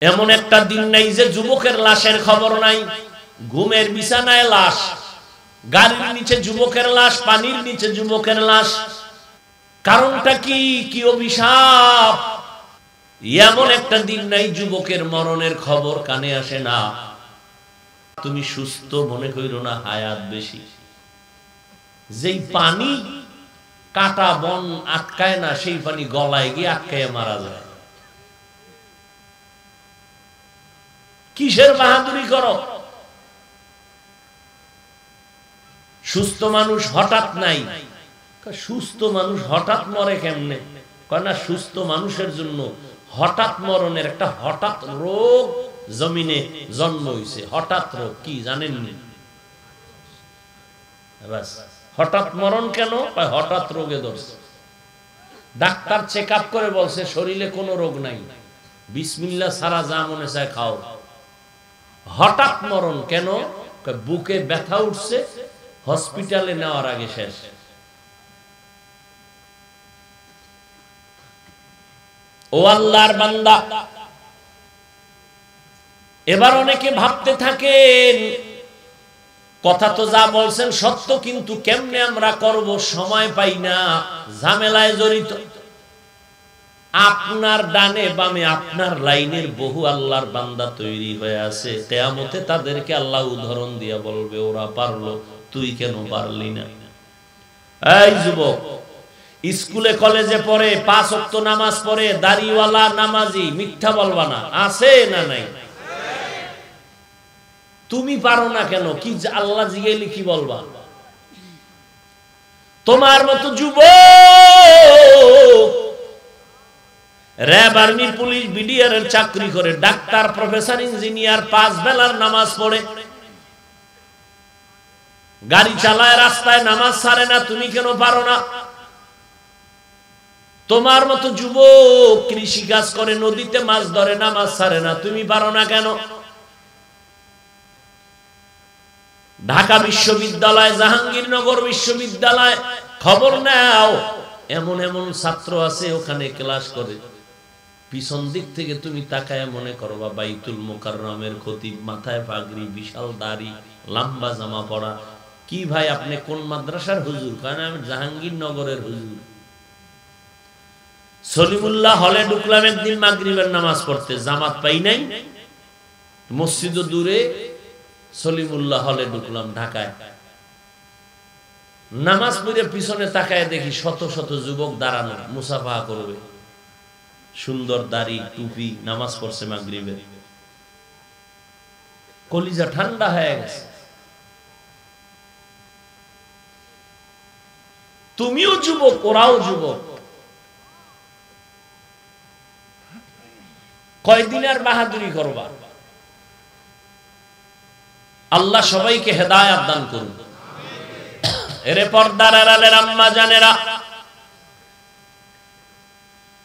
এমন একটা দিন নাই যে যুবকের লাশের খবর নাই। ঘুমের বিছানায় লাশ, গাড়ির নিচে যুবকের লাশ, পানির নিচে যুবকের লাশ। কারণটা কি? কি অভিশাপ? এমন একটা দিন নাই যুবকের মরণের খবর কানে আসে না। তুমি সুস্থ মনে কইরো না, হায়াত বেশি। যেই পানি কাটা বন আটকায় না, সেই পানি গলায় গিয়ে আটকায় মারা যায়। কিসের বাহাদুরি করো? সুস্থ মানুষ হঠাৎ নাই। সুস্থ মানুষ হঠাৎ মরে কেমনে? কয় না, সুস্থ মানুষের জন্য হঠাৎ মরণের একটা হঠাৎ রোগ জমিনে জন্ম হইছে। হঠাৎ রোগ কি জানেননি? হঠাৎ মরণ কেন? হঠাৎ রোগে ধরছে। ডাক্তার চেক আপ করে বলছে শরীরে কোনো রোগ নাই, বিসমিল্লাহ ছাড়া যা মনে চায় খাও। হঠাৎ মরণ কেন? বুকে ব্যথা উঠছে, হসপিটালে নেওয়ার আগে শেষ। ও আল্লাহর বান্দা, এবার অনেকে ভাবতে থাকেন কথা তো যা বলছেন সত্য, কিন্তু কেমনে আমরা করব, সময় পাই না, ঝামেলায় জড়িত। আপনার ডানে বামে আপনার লাইনের বহু আল্লাহর বান্দা তৈরি হয়ে আছে। কিয়ামতে তাদেরকে আল্লাহ উদাহরণ দিয়ে বলবে, ওরা পারলো, তুই কেন পারলি না? এই যুবক, স্কুলে কলেজে পড়ে, 5 ওয়াক্ত নামাজ পড়ে, দাড়িওয়ালা নামাজি, মিথ্যা বলবা না, আছে না নাই? তুমি পারো না কেন? কি আল্লাহ জিগাইলে কি বলবা? তোমার মতো যুবক র‍্যাব, আর্মি, পুলিশ, বিডিআর এর চাকরি করে, ডাক্তার, প্রফেসর, ইঞ্জিনিয়ার, 5 বেলার নামাজ পড়ে, গাড়ি চালায়, রাস্তায় নামাজ ছাড়ে না, তুমি কেন পারো না? তোমার মতো যুবক কৃষি কাজ করে, নদীতে মাছ ধরে, নামাজ ছাড়ে না, তুমি পারো না কেন? ঢাকা বিশ্ববিদ্যালয়, জাহাঙ্গীরনগর বিশ্ববিদ্যালয়, খবর নাও, এমন এমন ছাত্র আছে ওখানে ক্লাস করে, পিছন দিক থেকে তুমি তাকায় মনে করবা বাইতুল মুকাররমের খতিব, মাথায় পাগড়ি, বিশাল দাড়ি, লম্বা জামা পরা। কি ভাই, আপনি কোন মাদ্রাসার হুজুর? কারণ আমি জাহাঙ্গীরনগরের হুজুর। সলিমুল্লাহ হলে ঢুকলাম একদিন মাগরিবের নামাজ পড়তে, জামাত পাই নাই, মসজিদ দূরে, সলিমুল্লাহ হলে ঢুকলাম ঢাকায়। নামাজ পড়ে পিছনে তাকায় দেখি শত শত যুবক দাঁড়ানো, মুসাফা করবে, সুন্দর দাড়ি, টুপি, নামাজ পড়ছে মাগরিবে। কলিজা ঠান্ডা হয়ে গেছে। তুমিও যুবক, ওরাও যুবক, কয়দিন আর বাহাদুরি করবা? আল্লাহ সবাইকে হেদায়েত দান করুন। এরে পর্দার আড়ালের আম্মা জানেরা,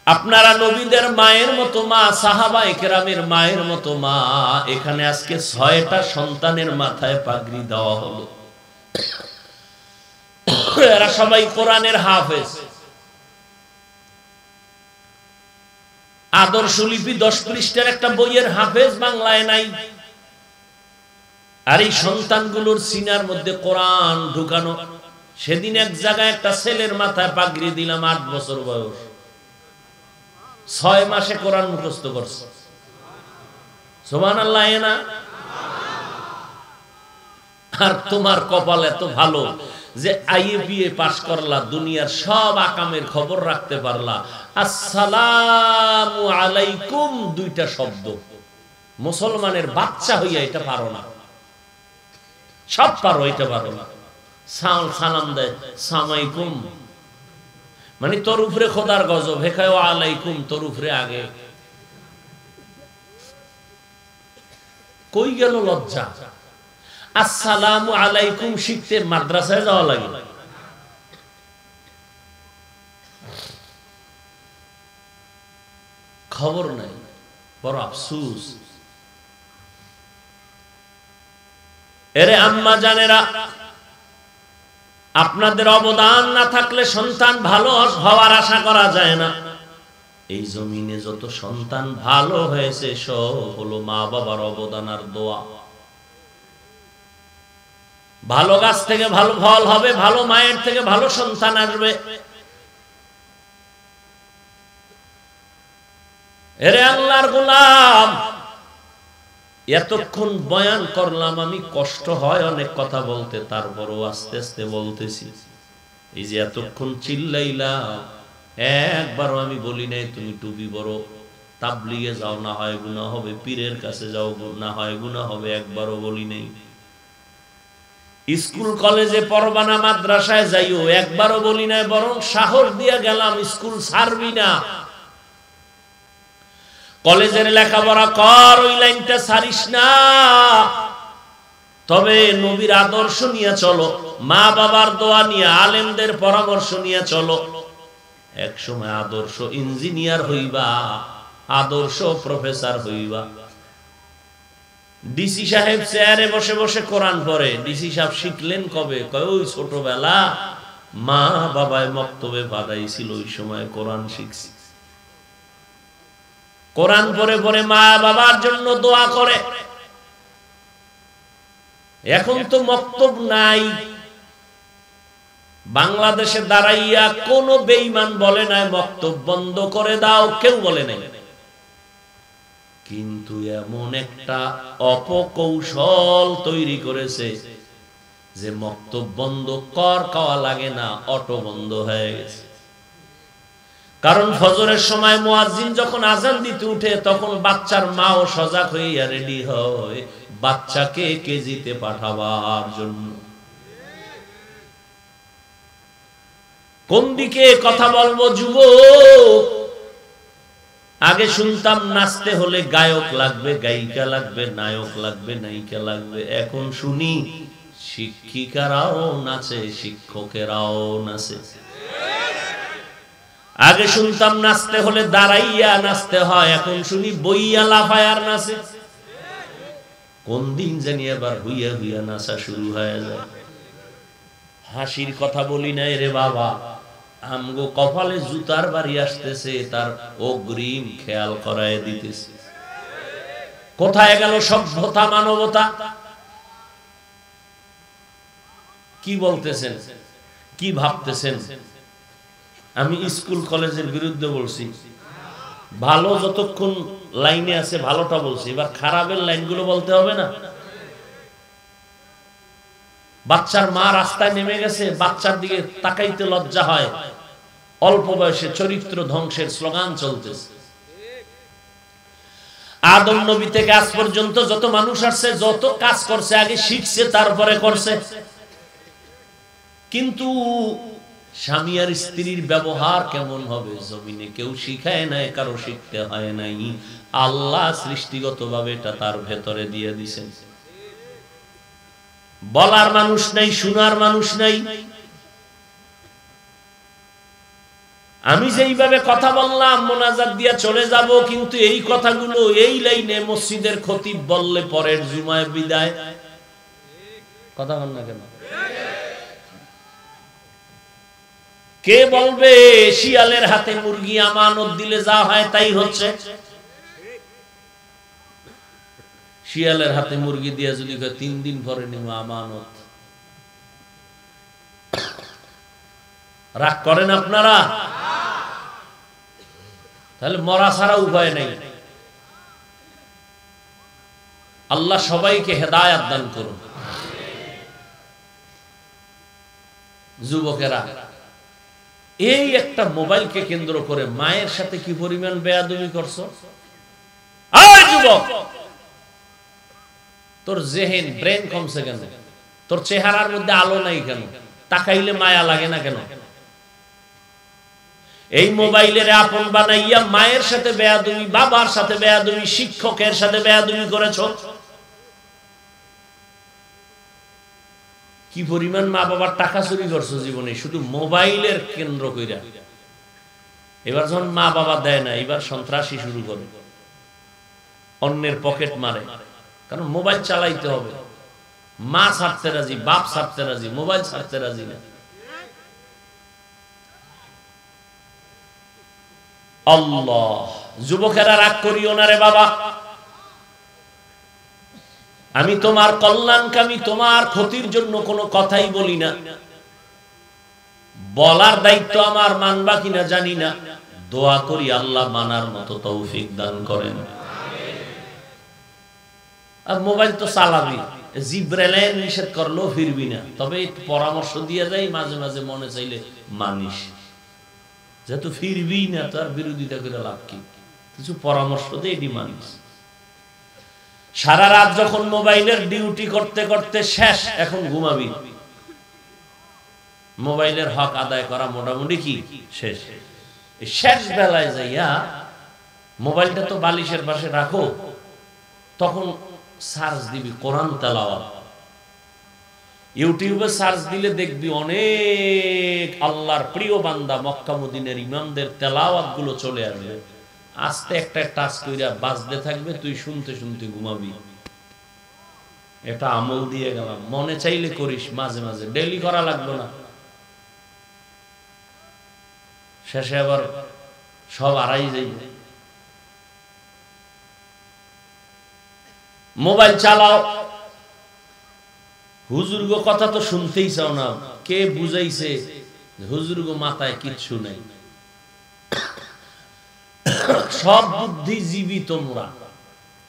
আপনারা নবীদের মায়ের মতো মা, সাহাবায়ে কেরামের মায়ের মতো মা। এখানে আজকে 6টা সন্তানের মাথায় পাগড়ি দেওয়া হলো। এরা সবাই কোরআনের হাফেজ। আদর্শলিপি 10 পৃষ্ঠার একটা বইয়ের হাফেজ বাংলায় নাই। আর এই সন্তানগুলোর সিনার মধ্যে কোরআন ঢুকানো। সেদিন এক জায়গায় একটা ছেলের মাথায় পাগড়ি দিলাম, 8 বছর বয়স, 6 মাসে কোরআন মুখস্থ করছে। সুবহানাল্লাহ। না, আর তোমার কপাল এত ভালো যে আইএপিএ পাস করলা, দুনিয়ার সব আকামের খবর রাখতে পারলা। আসসালামু আলাইকুম 2টা শব্দ, মুসলমানের বাচ্চা হইয়া এটা পারো না। সব পারো, এটা পারো না। সালাম দেয় সালামাইকুম, মানে তোর উপরে খোদার গজব, হেখায় আলাইকুম, তোর উপরে আগে। কই গেল লজ্জা? আসসালামু আলাইকুম শিখতে মাদ্রাসায় যাওয়া লাগে। খবর নাই, বড় আফসোস। এরে আম্মা জানেরা, আপনাদের অবদান না থাকলে সন্তান ভালো হওয়ার আশা করা যায় না। এই জমিনে যত সন্তান ভালো হয়েছে সব হলো মা বাবার অবদান আর দোয়া। ভালো গাছ থেকে ভালো ফল হবে, ভালো মায়ের থেকে ভালো সন্তান আসবে। এরে আল্লাহর গোলাম, এতক্ষণ বয়ান করলাম আমি, কষ্ট হয় অনেক কথা বলতে, তারপরও আস্তে আস্তে বলতেছি। এই যে এতক্ষণ চিল্লাইলাম, একবারও আমি বলি নাই তুমি টুপি বড়, তাবলিগে যাও না হয় গুনাহ হবে, পীরের কাছে যাও না হয় গুনাহ হবে, একবারও বলি নাই। স্কুল কলেজে পড়বা না, মাদ্রাসায় যাইও, একবারও বলি নাই, বরং সাহস দিয়ে গেলাম স্কুল ছাড়বি না, কলেজের লেখাপড়া কর, ওই লাইনটা ছাড়িস না। তবে নবীর আদর্শ নিয়ে চলো, মা বাবার দোয়া নিয়ে, আলেমদের পরামর্শ নিয়ে চলো। এক সময় আদর্শ ইঞ্জিনিয়ার হইবা, আদর্শ প্রফেসর হইবা। ডিসি সাহেব চেয়ারে বসে বসে কোরআন পড়ে। ডিসি সাহেব শিখলেন কবে? কয় ওই ছোটবেলা মা বাবায় মক্তবে পাঠাইছিল, ওই সময় কোরআন শিখছি। কোরআন পড়ে পড়ে মা বাবার জন্য দোয়া করে। এখন তো মক্তব নাই। বাংলাদেশে দাঁড়াইয়া কোন বেঈমান বলে নাই মক্তব বন্ধ করে দাও, কেউ বলে নাই। কিন্তু এমন একটা অপকৌশল তৈরি করেছে যে মক্তব বন্ধ কর খাওয়া লাগে না, অটো বন্ধ হয়ে গেছে। কারণ ফজরের সময় মুয়াজ্জিন যখন আজান দিতে উঠে, তখন বাচ্চার মাও সজাগ হইয়া রেডি হয় বাচ্চাকে কেজিতে পাঠাবার জন্য। কোন দিকে কথা বলবো যুবক? আগে শুনতাম নাচতে হলে গায়ক লাগবে, গায়িকা লাগবে, নায়ক লাগবে, নায়িকা লাগবে। এখন শুনি শিক্ষিকারাও নাচে, শিক্ষকেরাও নাচে। আগে শুনতাম নাচতে হলে দাঁড়াইয়া নাচতে হয়, এখন শুনি বইয়া লাফায়ার নাচে। কোন দিন জানি আবার হুইয়া হুইয়া নাচা শুরু হয়ে যায়। হাসির কথা বলি নাই রে বাবা, আমগো কপালে জুতার বাড়ি আসতেছে, তার অগ্রিম খেয়াল করায় দিতেছে। কোথায় গেল সভ্যতা, মানবতা? কি বলতেছেন, কি ভাবতেছেন? আমি স্কুল কলেজের বিরুদ্ধে বলছি, ভালো যতক্ষণ লাইনে আছে ভালোটা বলছি, এবার খারাপের লাইনগুলো বলতে হবে না? বাচ্চার মা রাস্তায় নেমে গেছে, বাচ্চার দিকে তাকাইতে লজ্জা হয়, অল্প বয়সে চরিত্র ধ্বংসের স্লোগান চলতেছে। আদম নবী থেকে আজ পর্যন্ত যত মানুষ আসছে, যত কাজ করছে, আগে শিখছে তারপরে করছে। কিন্তু স্বামী আর স্ত্রীর ব্যবহার কেমন হবে জমিনে কেউ শিখায় নাই, কারো শিখতে হয় নাই। আল্লাহ সৃষ্টিগতভাবে এটা তার ভেতরে দিয়ে দিয়েছেন। বলার মানুষ নাই, শোনার মানুষ নাই। আমি যেইভাবে কথা বললাম মোনাজাত দিয়া চলে যাব, কিন্তু এই কথাগুলো এই লাইনে মসজিদের খতিব বললে পরের জুমায় বিদায়। কথা বল না কেন? কে বলবে শিয়ালের হাতে মুরগি আমানত দিলে যা হয় তাই হচ্ছে? শিয়ালের হাতে মুরগি দিয়ে যদি 3 দিন পরে নিব আমানত, রাগ করেন আপনারা? তাহলে মরা ছাড়া উপায় নেই। আল্লাহ সবাইকে হেদায়েত দান করুন। যুবকেরা, এই একটা মোবাইলকে কেন্দ্র করে মায়ের সাথে কি পরিমাণ বেয়াদবি করছো? আয় যুবক, তোর জেহেন ব্রেন কমছে কেন? তোর চেহারার মধ্যে আলো নাই কেন? তাকাইলে মায়া লাগে না কেন? এই মোবাইলের আপন বানাইয়া মায়ের সাথে বেয়াদবি, বাবার সাথে বেয়াদবি, শিক্ষকের সাথে বেয়াদবি করেছো। কি পরিমাণ মা বাবার টাকা চুরি করছো জীবনে শুধু মোবাইলের কেন্দ্র কইরা। এবার যখন মা বাবা দেয় না, এবার সন্ত্রাসী শুরু করে, অন্যের পকেট মারে। কারণ মোবাইল চালাইতে হবে। মা ছাড়তে রাজি, বাপ ছাড়তে রাজি, মোবাইল ছাড়তে রাজি না। আল্লাহ, যুবকেরা রাগ করিও না রে বাবা, আমি তোমার কল্যাণকামী, তোমার ক্ষতির জন্য কোনো কথাই বলি না। বলার দায়িত্ব আমার, মানবা কিনা জানি না, দোয়া করি আল্লাহ মানার মতো তৌফিক দান করেন। আর মোবাইল তো চালাবি, জিব্রাইল নিষেধ করলেও ফিরবি না, তবে পরামর্শ দিয়ে যাই মাঝে মাঝে মনে চাইলে মানিস, যেহেতু ফিরবি না তার বিরোধিতা করে লাভ কি, কিছু পরামর্শ দিয়ে এটি মানিস। সারা রাত যখন মোবাইলের ডিউটি করতে করতে শেষ, এখন ঘুমাবি, মোবাইলের হক আদায় করা মোটামুটি কি শেষ। শেষ বেলায় যাইয়া মোবাইলটা তো বালিশের পাশে রাখো, তখন সার্চ দিবি কোরআন তেলাওয়াত। ইউটিউবে সার্চ দিলে দেখবি অনেক আল্লাহর প্রিয় বান্দা মক্কা মদিনার ইমামদের তেলাওয়াত গুলো চলে আসবে, আস্তে একটা টাচ কইরা বাজতে থাকবে, তুই শুনতে শুনতে ঘুমাবি। এটা আমল দিয়ে গেলাম, মনে চাইলে করিস, মাঝে মাঝে, ডেইলি করা লাগবে না। শেষে আবার সব আড়াই যাইবে। মোবাইল চালাও, হুজুরগো কথা তো শুনতেই চাও না, কে বুঝাইছে হুজুরগো মাথায় কিচ্ছু নেই, সব বুদ্ধিজীবী তোমরা,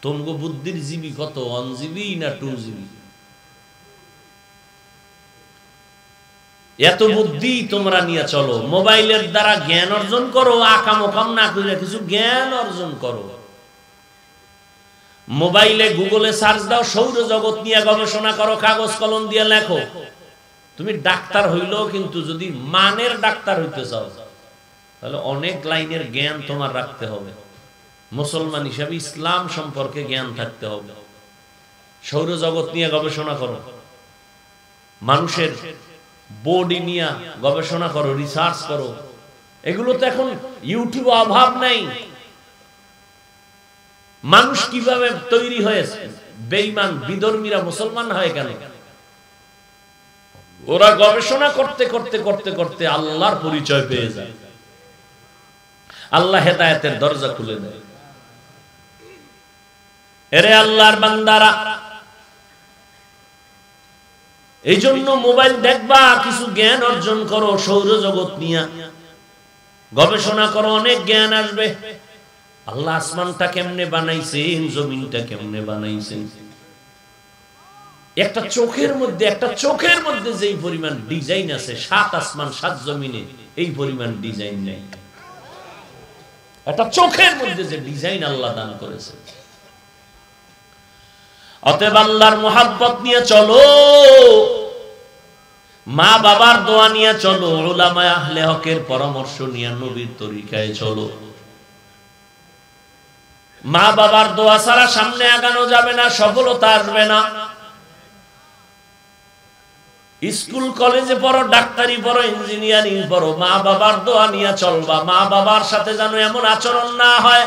তোমগো বুদ্ধির জীবী কত, 1 GB না 2 GB, এত বুদ্ধি তোমরা নিয়ে চলো। মোবাইলের দ্বারা জ্ঞান অর্জন করো, আকাম ওকাম না করে কিছু জ্ঞান অর্জন করো। মোবাইলে গুগলে সার্চ দাও, সৌরজগৎ নিয়ে গবেষণা করো, কাগজ কলম দিয়ে লেখো। তুমি ডাক্তার হইলেও কিন্তু যদি মানের ডাক্তার হইতে চাও, তাহলে অনেক লাইনের জ্ঞান তোমার রাখতে হবে। মুসলমান হিসাবে ইসলাম সম্পর্কে জ্ঞান থাকতে হবে। সৌরজগৎ নিয়ে গবেষণা করো, মানুষের বডি নিয়ে গবেষণা করো, রিসার্চ করো। এগুলো তো এখন ইউটিউবে অভাব নাই। মানুষ কিভাবে তৈরি হয়েছে, বেঈমান বিধর্মীরা মুসলমান হয় কেন? ওরা গবেষণা করতে করতে করতে করতে আল্লাহর পরিচয় পেয়ে যায়, আল্লাহ হেদায়েতের দরজা খুলে দেয়। এরে আল্লাহর বান্দারা, এই জন্য মোবাইল দেখবা, কিছু জ্ঞান অর্জন করো, সৌরজগৎ নিয়ে গবেষণা করো, অনেক জ্ঞান আসবে। আল্লাহ আসমানটা কেমনে বানাইছেন, জমিনটা কেমনে বানাইছেন, একটা চোখের মধ্যে যেই পরিমাণ ডিজাইন আছে, 7 আসমান 7 জমিনে এই পরিমাণ ডিজাইন নেই। একটা চোখের মধ্যে যে ডিজাইন আল্লাহ দান করেছে। অতএব আল্লাহর মুহাব্বত নিয়ে চলো, মা বাবার দোয়া নিয়ে চলো, উলামায়ে আহলে হকের পরামর্শ নিয়ে নবীর তরিকায় চলো। মা বাবার দোয়া ছাড়া সামনে আগানো যাবে না, সফলতা আসবে না। স্কুল কলেজে পড়ো, ডাক্তারি পড়ো, ইঞ্জিনিয়ারিং পড়ো, মা বাবার দোয়া নিয়ে চলবা। মা বাবার সাথে যেন এমন আচরণ না হয়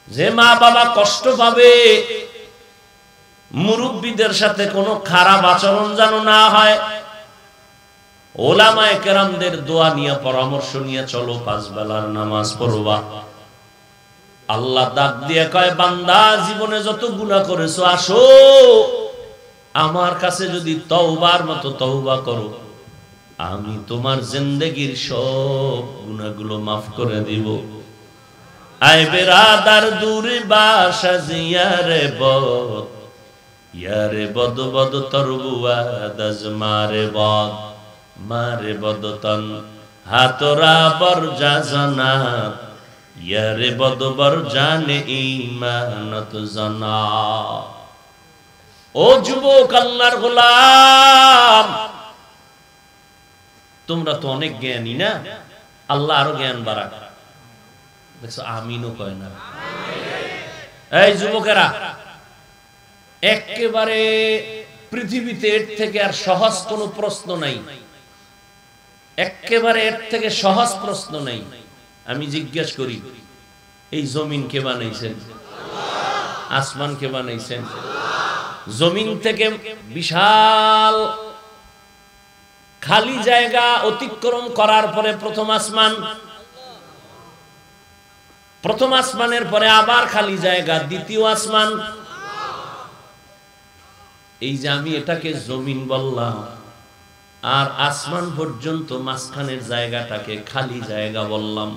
যে মা বাবা কষ্ট পাবে, মুরব্বীদের সাথে কোনো খারাপ আচরণ যেন না হয়। ওলামায়ে কেরামদের দোয়া নিয়ে পরামর্শ নিয়ে চলো, 5 বেলার নামাজ পড়বা। আল্লাহ ডাক দিয়ে কয়, বান্দা জীবনে যত গুনাহ করেছো আসো আমার কাছে, যদি তওবার মতো তওবা করো, আমি তোমার জিন্দেগীর সব গুনাহগুলো maaf করে দিব। আয় বেরাদার দূরে বাসা জিয়ারে বদ, ইয়ারে বদ বদ তরবুয়া দাজ মারে বদ, মারে বদ তন হাতরা বরজা জানাত, ইয়ারে বদ বরজানে ঈমানত জানা। ও যুবক, আল্লাহর গোলাম, তোমরা তো অনেক জ্ঞানী না, আল্লাহ আরো জ্ঞান বাড়াক। দেখছো আমিনও কয় না। এই যুবকেরা, একেবারে পৃথিবীতে এর থেকে আর সহজ কোনো প্রশ্ন নাই, একেবারে এর থেকে সহজ প্রশ্ন নাই। আমি জিজ্ঞেস করি, এই জমিন কে বানাইছেন? আসমান কে বানাইছেন? জমিন থেকে বিশাল খালি জায়গা অতিক্রম করার পরে প্রথম আসমান, প্রথম আসমানের পরে আবার খালি জায়গা, দ্বিতীয় আসমান। এই যে আমি এটাকে জমিন বললাম, আর আসমান পর্যন্ত মাঝখানের জায়গাটাকে খালি জায়গা বললাম।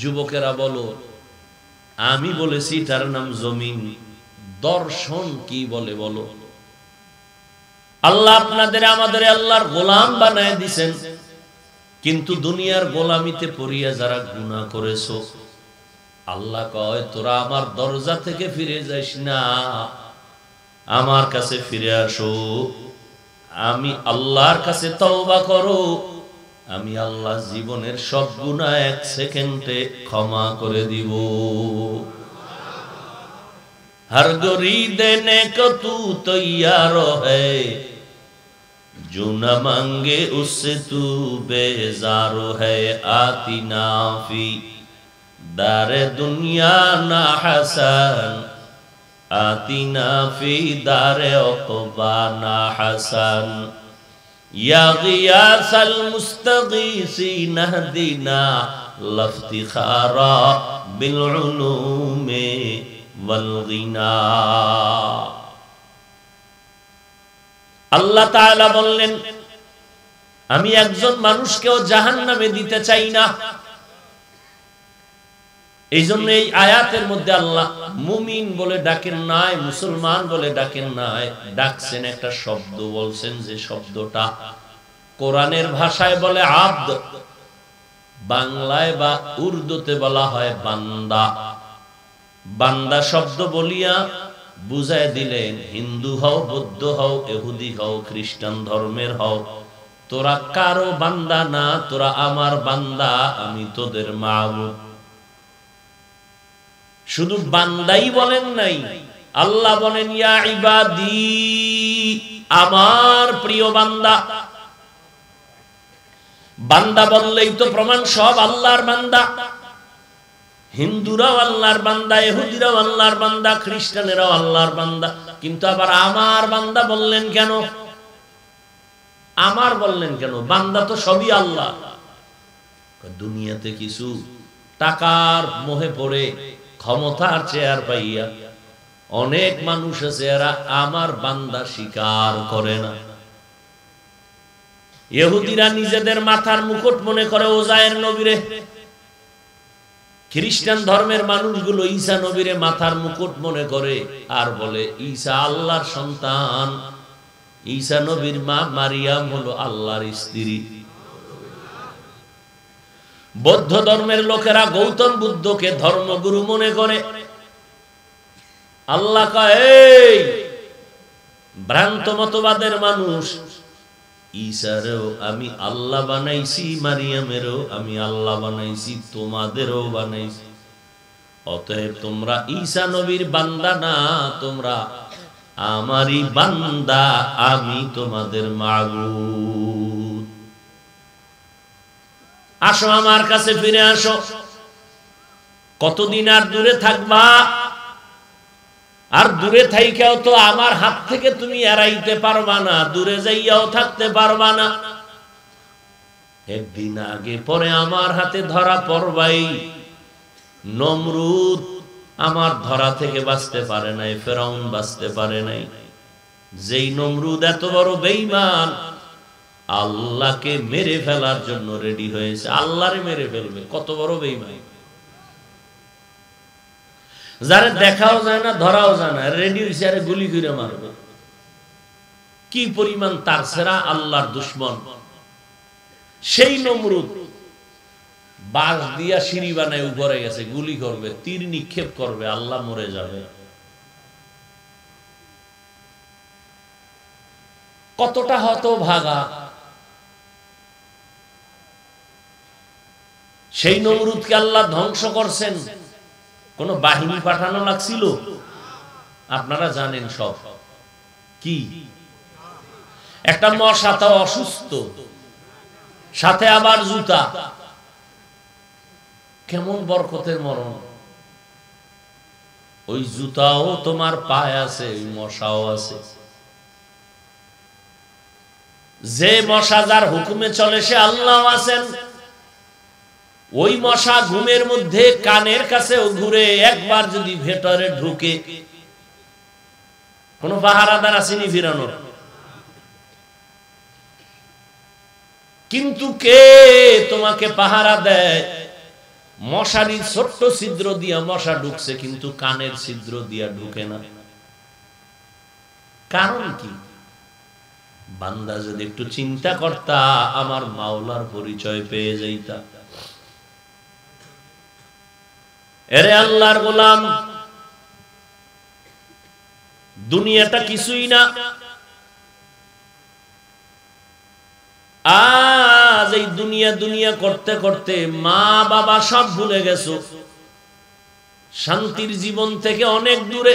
যুবকেরা বলো, আমি বলেছি তার নাম জমিন, দর্শন কি বলে বলো? আল্লাহ আপনাদের আমাদের আল্লাহর গোলাম বানায় দিছেন, কিন্তু দুনিয়ার গোলামিতে পড়িয়া যারা গুনাহ করেছো, আল্লাহ কয় তোরা আমার দরজা থেকে ফিরে যাস না, আমার কাছে ফিরে আসো, আমি আল্লাহর কাছে তওবা করো, আমি আল্লাহ জীবনের সব গুনাহ 1 সেকেন্ডে ক্ষমা করে দিব। हर गोरी देने को तू तैयार है, जो न मांगे उससे तू बेजार है, आती नाफी दारे दुनिया ना हसन, आती नाफी दारे उक़बा ना हसन, या गियासल मुस्तगीसीन हदीना लफ्तिखारा बिल उलूमे আল্লাহ তাআলা বললেন, আমি একজন মানুষকেও জাহান্নামে দিতে চাই না। এই জন্য এই আয়াতের মধ্যে আল্লাহ মুমিন বলে ডাকেন নাই, মুসলমান বলে ডাকেন নাই, ডাকছেন একটা শব্দ, বলছেন যে শব্দটা কোরআনের ভাষায় বলে আব্দ, বাংলায় বা উর্দুতে বলা হয় বান্দা। বান্দা শব্দ বলিয়া বুঝায় দিলেন, হিন্দু হও, বৌদ্ধ হও, ইহুদি হও, খ্রিস্টান ধর্মের হও, তোরা কারো বান্দা না, তোরা আমার বান্দা, আমি তোদের মাবুদ। শুধু বান্দাই বলেন নাই, আল্লাহ বলেন ইয়া ইবাদি, আমার প্রিয় বান্দা। বান্দা বললেই তো প্রমাণ সব আল্লাহর বান্দা। হিন্দুরাও আল্লাহর বান্দা, ইহুদিরাও আল্লাহর বান্দা, খ্রিস্টানেরাও আল্লাহর বান্দা, কিন্তু আবার আমার বান্দা বললেন কেন? আমার বললেন কেন? বান্দা তো সবই আল্লাহ। দুনিয়াতে কিছু টাকার মোহে পড়ে, ক্ষমতার চেয়ার পাইয়া অনেক মানুষ আছে, এরা আমার বান্দা স্বীকার করে না। ইহুদিরা নিজেদের মাথার মুকুট মনে করে ওজায়ের নবীরে, খ্রিস্টান ধর্মের মানুষগুলো ঈসা নবীরে মাথার মুকুট মনে করে আর বলে ঈসা আল্লাহর সন্তান, ঈসা নবীর মা মারিয়াম হলো আল্লাহর স্ত্রী। বৌদ্ধ ধর্মের লোকেরা গৌতম বুদ্ধকে ধর্মগুরু মনে করে। আল্লাহ কয়, এই ভ্রান্ত মতবাদের মানুষ, ঈসারেও আমি আল্লাহ বানাইছি, মারিয়ামেরও আমি আল্লাহ বানাইছি, তোমাদেরও বানাইছি। অতএব তোমরা ঈসা নবীর বান্দা না, তোমরা আমারই বান্দা, আমি তোমাদের মাবুদ। আসো আমার কাছে ফিরে আসো। কতদিন আর দূরে থাকবা? আর দূরে থাইকাও তো আমার হাত থেকে তুমি এড়াইতে পারবা না, দূরে যাইয়াও থাকতে পারবা না। একদিন আগে পরে আমার হাতে ধরা পড়বাই। নমরুদ আমার ধরা থেকে বাঁচতে পারে নাই, ফেরাউন বাঁচতে পারে নাই। যেই নমরুদ এত বড় বেঈমান, আল্লাহকে মেরে ফেলার জন্য রেডি হয়েছে, আল্লাহরে মেরে ফেলবে, কত বড় বেঈমান। যারা দেখাও যায় না, ধরাও যায় না, রেডি হয়েছে আরে গুলি করে মারবে। কি পরিমাণ তার সেরা আল্লাহর দুশ্মন। সেই নমরুদ বাঁশ দিয়া সিঁড়ি বানায় উপরে গেছে, গুলি করবে, তীর নিক্ষেপ করবে, আল্লাহ মরে যাবে। কতটা হতভাগা। সেই নমরুদকে আল্লাহ ধ্বংস করছেন। কোন বাহিনী পাঠানো লাগছিল? আপনারা জানেন সব। কি একটা মশা, তাও অসুস্থ, সাথে আবার জুতা, কেমন বরকতের মরণ। ওই জুতাও তোমার পায়ে আছে, ওই মশাও আছে। যে মশা যার হুকুমে চলে সে আল্লাহ আছেন। ওই মশা ঘুমের মধ্যে কানের কাছেও ঘুরে, একবার যদি ভেতরে ঢুকে, কোন পাহারাদার আসেনি ফিরানোর। কিন্তু কে তোমাকে পাহারা দেয়? মশারির ছোট্ট ছিদ্র দিয়া মশা ঢুকছে, কিন্তু কানের ছিদ্র দিয়া ঢুকে না। কারণ কি? বান্দা যদি একটু চিন্তা করতা, আমার মাওলার পরিচয় পেয়ে যাইতা। এরে আল্লাহর গোলাম, দুনিয়াটা কিছুই না। আজ এই দুনিয়া দুনিয়া করতে করতে মা বাবা সব ভুলে গেছো, শান্তির জীবন থেকে অনেক দূরে।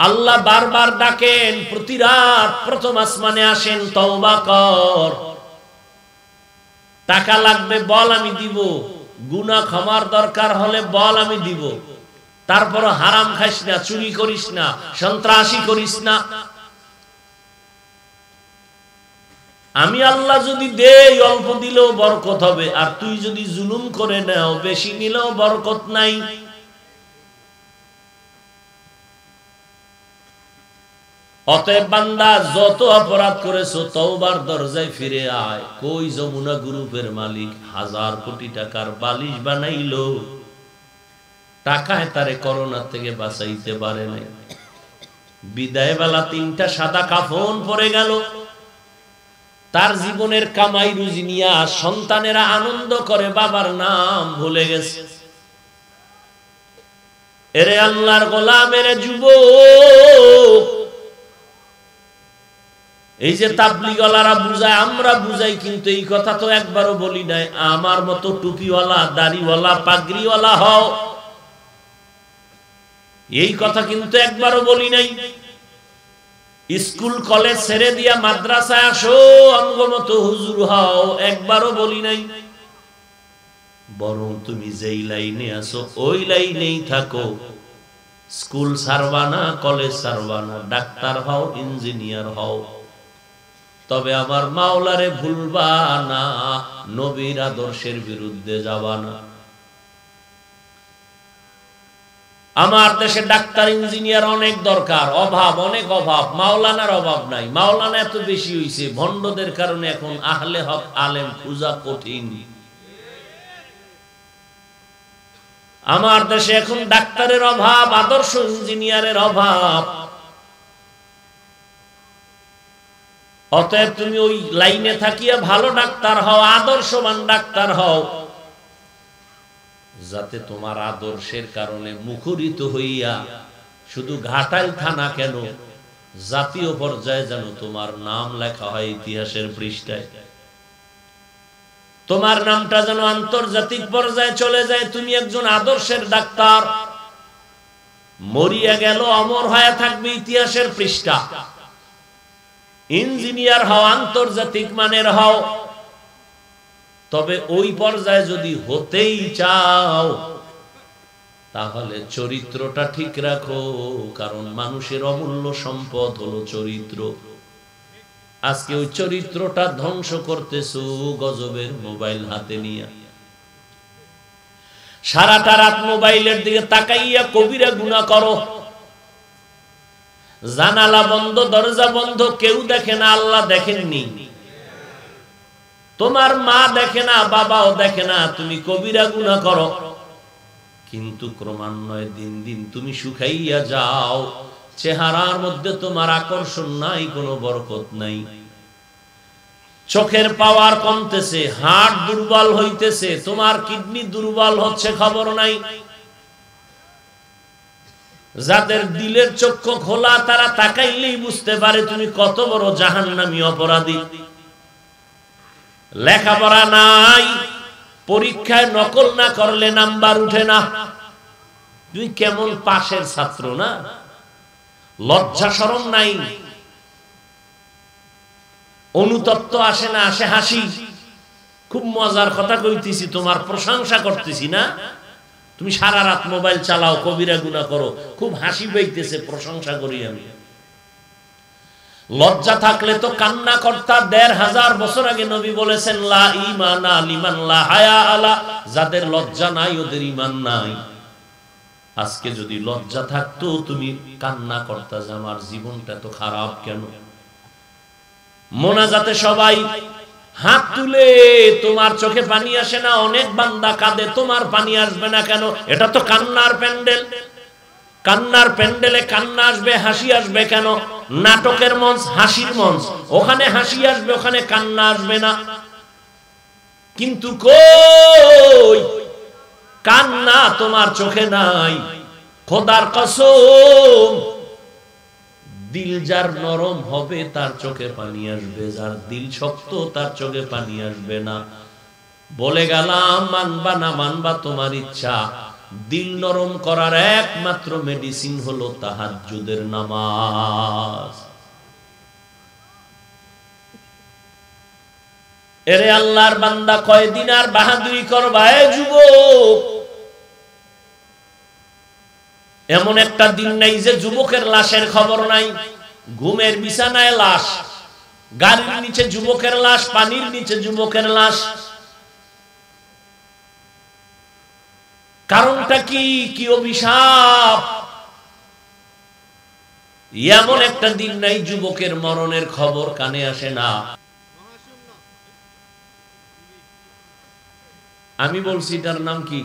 আল্লাহ বারবার ডাকেন, প্রতি রাত প্রথম আসমানে আসেন, তওবা কর, টাকা লাগবে বল আমি দিব, গুনাহ ক্ষমার দরকার হলে বল আমি দিব, তারপর হারাম খাইস না, চুরি করিস না, সন্ত্রাসী করিস না। আমি আল্লাহ যদি দেই, অল্প দিলেও বরকত হবে, আর তুই যদি জুলুম করে নাও, বেশি নিলেও বরকত নাই। অতএব বান্দা, যত অপরাধ করেছো তওবার দরজায় ফিরে আয়। কই যমুনা গ্রুপের মালিক 1000 কোটি টাকার বালিশ বানাইলো, টাকায় তারে করোনা থেকে বাঁচাইতে পারে নাই। বিদায় বেলা 3টা সাদা কাফন পরে গেল, তার জীবনের কামাই রুজি নিয়া সন্তানেরা আনন্দ করে, বাবার নাম ভুলে গেছে। এরে আল্লাহর গোলাম, এরে যুবক, এই যে তাবলীগওয়ালারা বুঝায়, আমরা বুঝাই, কিন্তু এই কথা তো একবারও বলি নাই, আমার মতো টুপিওয়ালা, দাড়িওয়ালা, পাগড়িওয়ালা হও, এই কথা কিন্তু একবারও বলি নাই। স্কুল কলেজ ছেড়ে দিয়া মাদ্রাসায় আসো, অঙ্গমত হুজুর হও, একবারও বলি নাই। বরং তুমি যেই লাইনে আসো ওই লাইনেই থাকো। স্কুল ছাড়বা না, কলেজ ছাড়বা না, ডাক্তার হও, ইঞ্জিনিয়ার হও, তবে আমার মাওলারে ভুলবা না, নবীর আদর্শের বিরুদ্ধে যাবা না। আমার দেশে ডাক্তার ইঞ্জিনিয়ার অনেক দরকার, অভাব, অনেক অভাব, মাওলানার অভাব নাই। মাওলানা এত বেশি হইছে, ভণ্ডদের কারণে এখন আহলে হক আলেম খুঁজা কঠিন। আমার দেশে এখন ডাক্তারের অভাব, আদর্শ ইঞ্জিনিয়ারের অভাব। অতএব তুমি ওই লাইনে থাকিয়া ভালো ডাক্তার হও, আদর্শবান ডাক্তার হও, যাতে তোমার আদর্শের কারণে মুখরিত হইয়া শুধু ঘাটাইল থানা কেন, জাতীয় পর্যায়ে যেন তোমার নাম লেখা হয় ইতিহাসের পৃষ্ঠায়। তোমার নামটা যেন আন্তর্জাতিক পর্যায়ে চলে যায়, তুমি একজন আদর্শের ডাক্তার। মরিয়া গেল, অমর হয়ে থাকবে ইতিহাসের পৃষ্ঠা। ইঞ্জিনিয়ার হও, আন্তর্জাতিক মানের হও, তবে ওই পর্যায়ে যদি হতেই চাও, তাহলে চরিত্রটা ঠিক রাখো, কারণ মানুষের অমূল্য সম্পদ হলো চরিত্র। আজকে ওই চরিত্রটা ধ্বংস করতেছো গজবের মোবাইল হাতে নিয়ে। সারাটা রাত মোবাইলের দিকে তাকাইয়া কবিরা গুনাহ করো, জানালা বন্ধ, দরজা বন্ধ, কেউ দেখে না, আল্লাহ দেখেননি, তোমার মা দেখে না, বাবাও দেখে না, তুমি কবিরা গুনাহ করো। কিন্তু ক্রমান্বয়ে দিন দিন তুমি শুকাইয়া যাও, চেহারার মধ্যে তোমার আকর্ষণ নাই, কোনো বরকত নাই, চোখের পাওয়ার কমতেছে, হার্ট দুর্বল হইতেছে, তোমার কিডনি দুর্বল হচ্ছে, খবর নাই। যাদের দিলের চক্ষু খোলা, তারা তাকাইলেই বুঝতে পারে তুমি কত বড় জাহান্নামী অপরাধী। লেখাপড়া নাই, পরীক্ষায় নকল না করলে নাম্বার উঠে না, তুই কেমন পাশের ছাত্র না? লজ্জা শরম নাই, অনুতপ্ত আসে না, আসে হাসি। খুব মজার কথা কইতেছি, তোমার প্রশংসা করতেছি না। তুমি সারা রাত মোবাইল চালাও, কবিরা গুনাহ করো, খুব হাসি পাইতেছে, প্রশংসা করি আমি। লজ্জা থাকলে তো কান্না করতা। ১৫০০ বছর আগে নবী বলেছেন লা ঈমানা লিমান লা হায়া আলা, যাদের লজ্জা নাই ওদের ঈমান নাই। আজকে যদি লজ্জা থাকতো তুমি কান্না করতা যে আমার জীবনটা তো খারাপ কেন। মোনাজাতে সবাই হাত তুলে, তোমার চোখে পানি আসে না? অনেক বান্দা কাঁদে, তোমার পানি আসবে না কেন? এটা তো কান্নার প্যান্ডেল। কান্নার প্যান্ডেলে কান্না আসবে, হাসি আসবে কেন? নাটকের মঞ্চ, হাসির মঞ্চ, ওখানে হাসি আসবে, ওখানে কান্না আসবে না। কিন্তু কই কান্না তোমার চোখে নাই। খোদার কসম, দিল যার নরম হবে তার চোখে পানি আসবে, যার দিল শক্ত তার চোখে পানি আসবে না। বলে গেলাম মানবা না মানবা তোমার ইচ্ছা। দিল নরম করার একমাত্র মেডিসিন হলো তাহাজ্জুদের নামাজ। এরে আল্লাহর বান্দা, কয়দিন আর বাহাদুরি করবা? এ যুবক, এমন একটা দিন নাই যে যুবকের লাশের খবর নাই। ঘুমের বিছানায় লাশ, গাড়ির নিচে যুবকের লাশ, পানির নিচে যুবকের লাশ। কারণটা কি? কি অভিশাপ? এমন একটা দিন নাই যুবকের মরণের খবর কানে আসে না। আমি বলছি এটার নাম কি?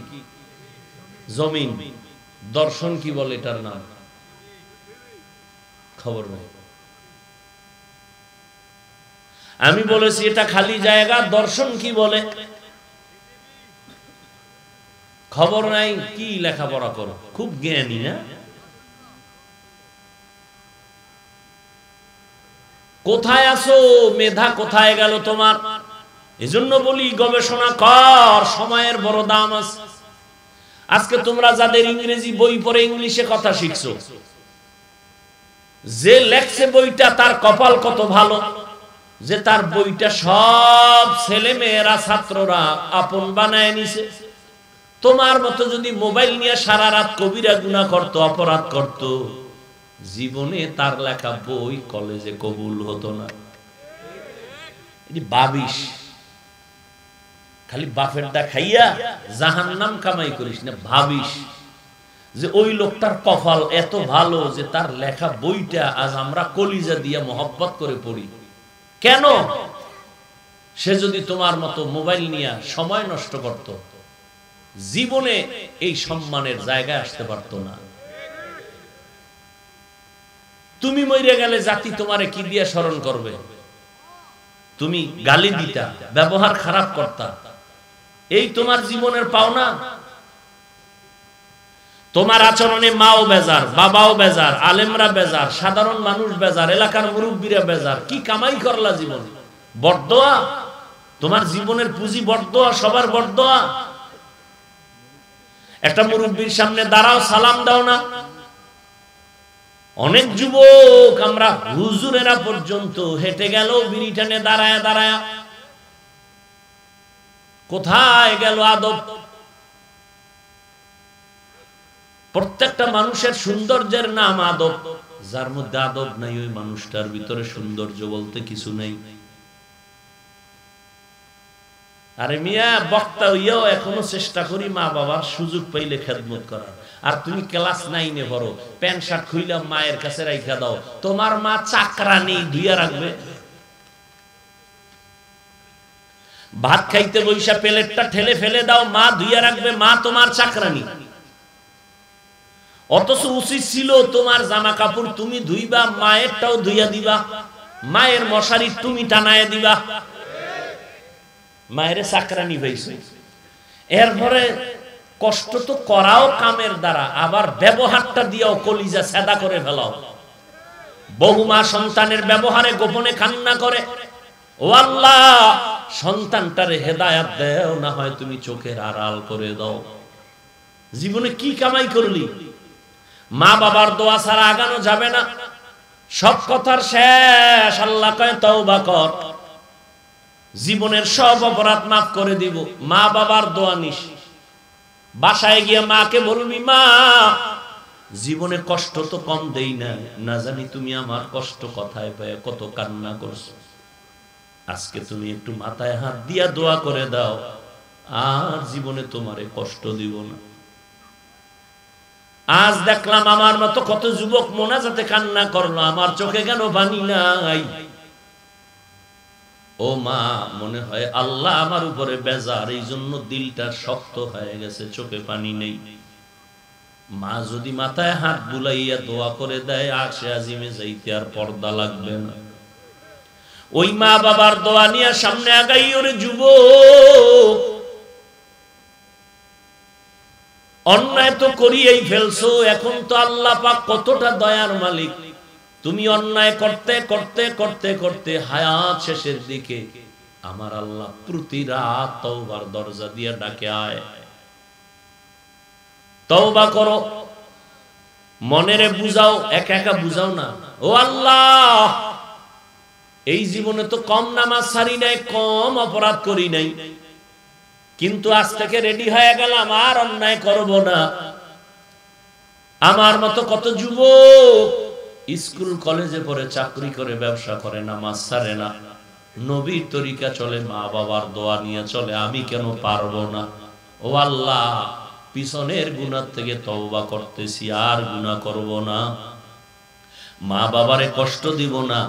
জমিন। দর্শন কি বলে এটার নাম? খবর নাই। আমি বলেছি এটা খালি জায়গা। দর্শন কি বলে? খবর নাই। কি লেখাপড়া করো? খুব জ্ঞানী না? কোথায় আছো? মেধা কোথায় গেল তোমার? এজন্য বলি গবেষণা কর, সময়ের বড় দাম আছে। আজকে তোমরা যাদের ইংরেজি বই পড়ে ইংলিশে কথা শিখছো, যে লেখছে বইটা তার কপাল কত ভালো যে তার বইটা সব ছেলে মেয়েরা, ছাত্ররা আপন বানায় নিছে। তোমার মতো যদি মোবাইল নিয়ে সারা রাত কবিরা গুনাহ করত, অপরাধ করত, জীবনে তার লেখা বই কলেজে কবুল হতো না। ভাবিস খালি বাফেরটা খাইয়া জাহান্নাম কামাই করিস না। ভাবিস যে ওই লোকটার কপাল এত ভালো যে তার লেখা বইটা আজ আমরা কলিজা দিয়ে মহব্বত করে পড়ি। কেন? সে যদি তোমার মতো মোবাইল নিয়ে সময় নষ্ট করত, জীবনে এই সম্মানের জায়গায় আসতে পারতো না। তুমি মরে গেলে জাতি তোমারে কি দিয়ে স্মরণ করবে? তুমি গালি দিতা, ব্যবহার খারাপ করতা, এই তোমার জীবনের পাওনা। তোমার আচরণে মাও বেজার, বাবাও বেজার, আলেমরা বেজার, সাধারণ মানুষ বেজার, এলাকার মুরব্বীরা বেজার। কি কামাই করলা জীবনে? বরদোয়া। তোমার জীবনের পুঁজি বরদোয়া, সবার বরদোয়া। একটা মুরব্বীর সামনে দাঁড়াও, সালাম দাও না। অনেক যুবক আমরা হুজুরেরা পর্যন্ত হেঁটে গেল বিড়ি টানে দাঁড়ায় দাঁড়ায়। কোথায় গেল আদব? প্রত্যেকটা মানুষের সৌন্দর্যের নাম আদব। যার মধ্যে আদব নাই ওই মানুষটার ভিতরে সৌন্দর্য বলতে কিছু নেই। আরে মিয়া, বক্তা হইয়াও এখনো চেষ্টা করি মা বাবার সুযোগ পাইলে খেদমত করার। আর তুমি ক্লাস 9-এ পড়ো, প্যান্ট শার্ট খুইলা মায়ের কাছে রাইখা দাও। তোমার মা চাকরা নেই, ধুইয়া রাখবে। ভাত খাইতে বইসা প্লেটটা ঠেলে ফেলে দাও, মা ধুইয়া রাখবে। মা তোমার চাকরানি। অথচ উচিত ছিল তোমার জামা কাপড় তুমি ধুইবা, মায়েরটাও ধুইয়া দিবা, মায়ের মশারি তুমি টানায় দিবা। মায়ের চাকরানি হয়েছে। এরপরে কষ্ট তো করাও কামের দ্বারা, আবার ব্যবহারটা দিয়াও কলিজা সেদা করে ফেলাও। বহু মা সন্তানের ব্যবহারে গোপনে কান্না করে, ও আল্লাহ সন্তানটারে হেদায়াত দেও, না হয় তুমি চোখের আড়াল করে দাও। জীবনে কি কামাই করলি? মা বাবার দোয়া ছাড়া আগানো যাবে না। সব কথার শেষ আল্লাহ কয় তওবা কর, জীবনের সব অপরাধ মাফ করে দিব। মা বাবার দোয়া নিস। বাসায় গিয়ে মাকে বলবি, মা জীবনে কষ্ট তো কম দেই না, না জানি তুমি আমার কষ্ট কথায় পায় কত কান্না করছো। আজকে তুমি একটু মাথায় হাত দিয়া দোয়া করে দাও, আর জীবনে তোমারে কষ্ট দিব না। আজ দেখলাম আমার মতো কত যুবক মোনাজাতে কান্না করলো, আমার চোখে কেন পানি নাই? ও মা, মনে হয় আল্লাহ আমার উপরে বেজার, এই জন্য দিলটা শক্ত হয়ে গেছে, চোখে পানি নেই। মা যদি মাথায় হাত বুলাইয়া দোয়া করে দেয়, আরশে আজিমে যাইতে আর পর্দা লাগবে না। ওই মা বাবার দোয়া নিয়ে সামনে আগাই ওরে যুবক। অন্যায় তো করিয়েই ফেলছো, এখন তো আল্লাহ পাক কতটা দয়ার মালিক। তুমি অন্যায় করতে করতে করতে করতে হায়াত শেষের দিকে আমার আল্লাহ প্রতি রাত তওবার দরজা দিয়ে ডাকে, আয় তওবা করো, মনেরে বুঝাও, একা একা বুঝাও না। ও আল্লাহ, এই জীবনে তো কম নামাজ ছাড়ি নাই, কম অপরাধ করি নাই, কিন্তু আজ থেকে রেডি হয়ে গেলাম আর অন্যায় করব না। আমার মতো কত যুবক স্কুল কলেজে পড়ে, চাকরি করে, ব্যবসা করে, নামাজ ছাড়ে না, নবীর তরিকা চলে, মা বাবার দোয়া নিয়ে চলে, আমি কেন পারবো না? ও আল্লাহ, পিছনের গুনাহ থেকে তওবা করতেছি, আর গুনাহ করব না, মা বাবারে কষ্ট দিব না,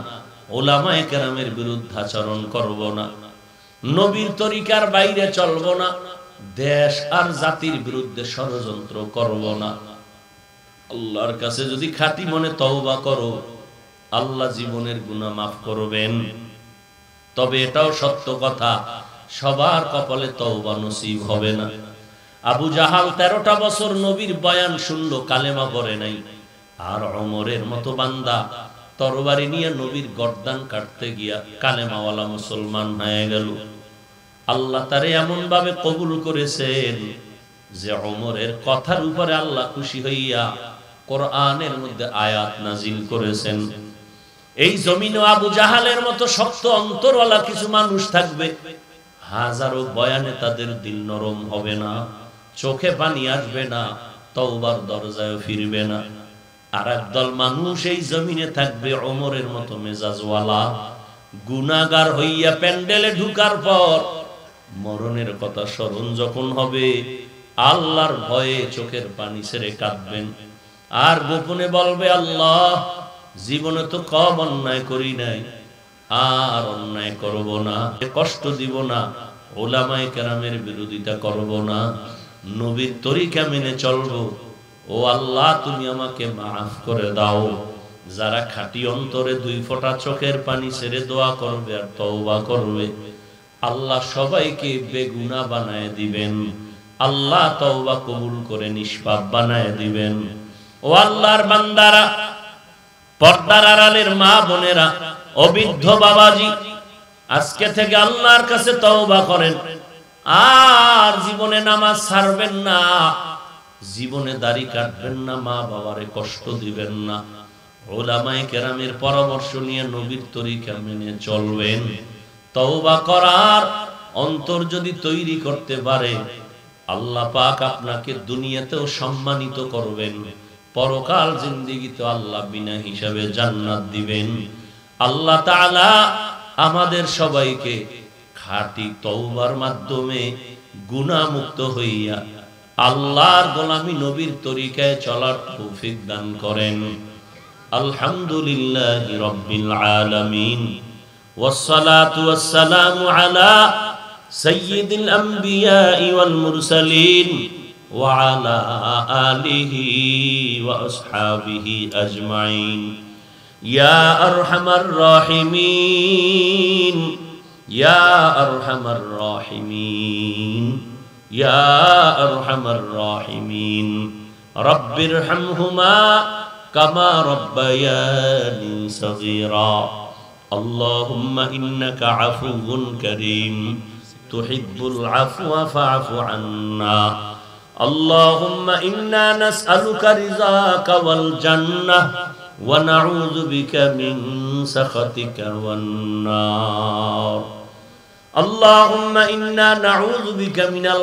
ওলামায়ে কেরামের বিরুদ্ধাচরণ করব না, নবীর তরিকার বাইরে চলব না, দেশ আর জাতির বিরুদ্ধে ষড়যন্ত্র করব না। আল্লাহর কাছে যদি খাঁটি মনে তওবা করো, আল্লাহ জীবনের গুনাহ মাফ করবেন। তবে এটাও সত্য কথা, সবার কপালে তওবা নসিব হবে না। আবু জাহাল 13টা বছর নবীর বয়ান শুনলো, কালেমা পড়ে নাই। আর ওমরের মতো বান্দা তরবারি নিয়ে নবীর গর্দান কাটতে গিয়া কালেমাওয়ালা মুসলমান হয়ে গেল। আল্লাহ তারে এমন ভাবে কবুল করেছেন যে ওমরের কথার উপরে আল্লাহ খুশি হইয়া কোরআনের মধ্যে আয়াত নাজিল করেছেন। এই জমিনে আবু জাহালের মতো শক্ত অন্তরওয়ালা কিছু মানুষ থাকবে, হাজারো বয়ানে তাদের দিল নরম হবে না, চোখে পানি আসবে না, তওবার দরজায় ফিরবে না। আর একদল মানুষ এই জমিনে থাকবে ওমরের মতো মেজাজওয়ালা, গুনাহগার হইয়া প্যান্ডেলে ঢুকার পর মরণের কথা স্মরণ যখন হবে, আল্লাহর ভয়ে চোখের পানি ছেড়ে কাঁদবেন, আর গোপনে বলবে, আল্লাহ, জীবনে তো কম অন্যায় করি নাই, আর অন্যায় করব না, কষ্ট দিব না, ওলামায়ে কেরামের বিরোধিতা করব না, নবীর তরিকা মেনে চলবো। ও আল্লাহ, তুমি আমাকে মাফ করে দাও। যারা খাঁটি অন্তরে 2 ফোঁটা চোখের পানি ছেড়ে দোয়া করবে আর তওবা করবে, আল্লাহ সবাইকে বেগুনাহ বানায় দিবেন, আল্লাহ তওবা কবুল করে নিষ্পাপ বানায় দিবেন। ও আল্লাহর বান্দারা, পর্দার আড়ালের মা বোনেরা, অবৃদ্ধ বাবাজি, আজকে থেকে আল্লাহর কাছে তওবা করেন, আর জীবনে নামাজ ছাড়বেন না, জীবনে দাড়ি কাটবেন না, মা বাবারে কষ্ট দিবেন না, ওলামায়ে কেরামের পরামর্শ নিয়ে নবীর তরিকা মেনে চলবেন। তওবা করার অন্তর যদি তৈরি করতে পারে, আল্লাহ পাক আপনাকে দুনিয়াতেও সম্মানিত করবেন, পরকাল জিন্দেগিতে আল্লাহ বিনা হিসাবে জান্নাত দিবেন। আল্লাহ তাআলা আমাদের সবাইকে খাঁটি তওবার মাধ্যমে গুনাহ মুক্ত হইয়া আল্লাহর গোলামি নবীর তরিকায় চলার তৌফিক দান করেন। আলহামদুলিল্লাহি রাব্বিল আলামিন, ওয়াসসালাতু ওয়াসসালামু আলা সাইয়্যিদিল আমবিয়াই ওয়াল মুরসালিন ওয়া আলা আলিহি ওয়া আসহাবিহি আজমাইন। ইয়া আরহামার রাহিমিন, ইয়া আরহামার রাহিমিন, ইয়া আরহামার রাহিমিন। রব্বিরহামহুমা কামা রাব্বায়ানি সগীরা। আল্লাহুম্মা ইন্নাকা আফুউন কারীম তুহিব্বুল আফওয়া ফা'ফু আন্না। আল্লাহুম্মা ইন্না নাসআলুকা রিযাকা ওয়াল জান্নাহ ওয়া নাউযু বিকা মিন সাখাতিকা ওয়ান নার। আল্লাহুম্মা ইন্না নাউযু বিকা মিনাল